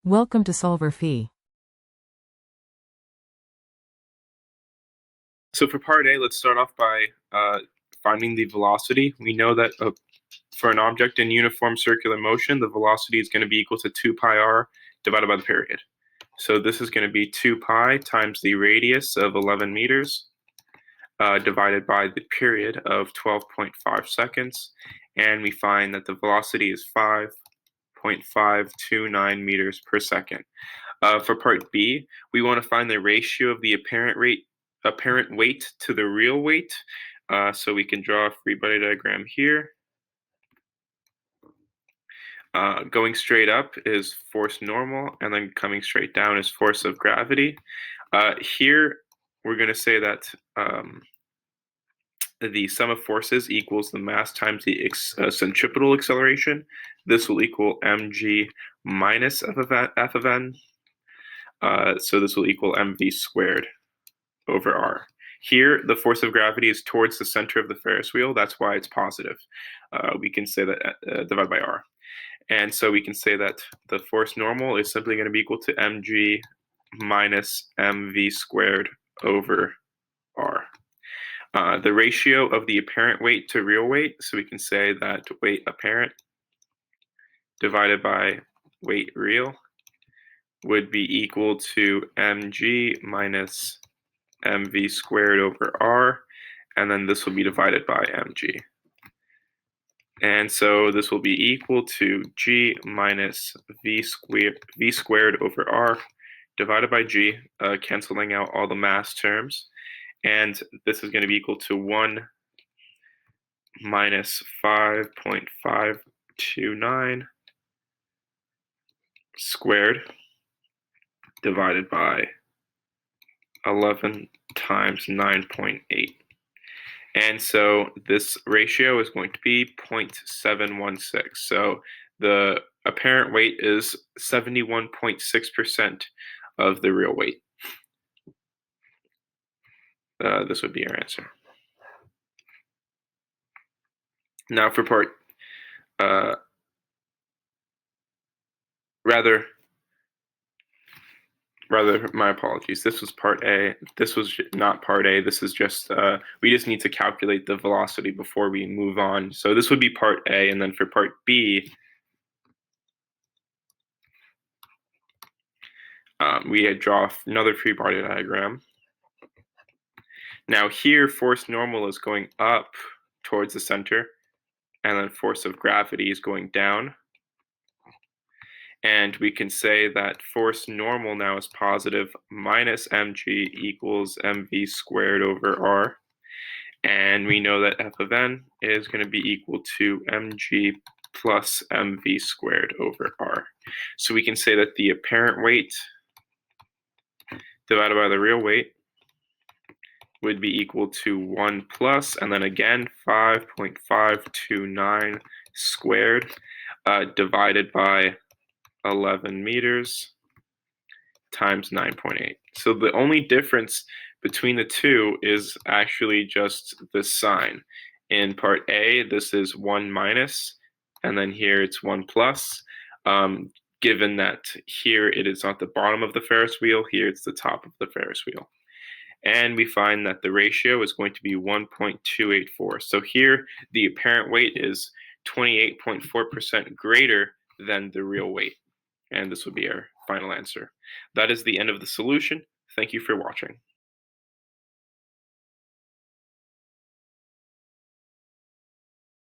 Welcome to solverfy. So for part A, let's start off by finding the velocity. We know that for an object in uniform circular motion, the velocity is going to be equal to 2 pi r divided by the period. So this is going to be 2 pi times the radius of 11 meters divided by the period of 12.5 seconds. And we find that the velocity is 5.529 meters per second. For part B, we want to find the ratio of the apparent weight to the real weight. So we can draw a free body diagram here. Going straight up is force normal, and then coming straight down is force of gravity. Here, we're going to say that the sum of forces equals the mass times the centripetal acceleration. This will equal mg minus f of n. So this will equal mv squared over r. Here, the force of gravity is towards the center of the Ferris wheel. That's why it's positive. We can say that divided by r. And so we can say that the force normal is simply going to be equal to mg minus mv squared over r. The ratio of the apparent weight to real weight, so we can say that weight apparent divided by weight real would be equal to mg minus mv squared over r, and then this will be divided by mg. And so this will be equal to g minus v squared over r divided by g, canceling out all the mass terms. And this is going to be equal to 1 minus 5.529 squared divided by 11 times 9.8. And so this ratio is going to be 0.716. So the apparent weight is 71.6% of the real weight. This would be our answer. Now for part, rather, my apologies. This was part A. This was not part A. This is just, we just need to calculate the velocity before we move on. So this would be part A, and then for part B, we draw another free body diagram. Now here, force normal is going up towards the center, and then force of gravity is going down. And we can say that force normal now is positive minus mg equals mv squared over r. And we know that f of n is going to be equal to mg plus mv squared over r. So we can say that the apparent weight divided by the real weight would be equal to 1 plus, and then again 5.529 squared divided by 11 meters times 9.8. So the only difference between the two is actually just the sign. In part A, this is 1 minus, and then here it's 1 plus. Given that here it is not the bottom of the Ferris wheel, here it's the top of the Ferris wheel. And we find that the ratio is going to be 1.284. So here the apparent weight is 28.4% greater than the real weight. And this would be our final answer. That is the end of the solution. Thank you for watching.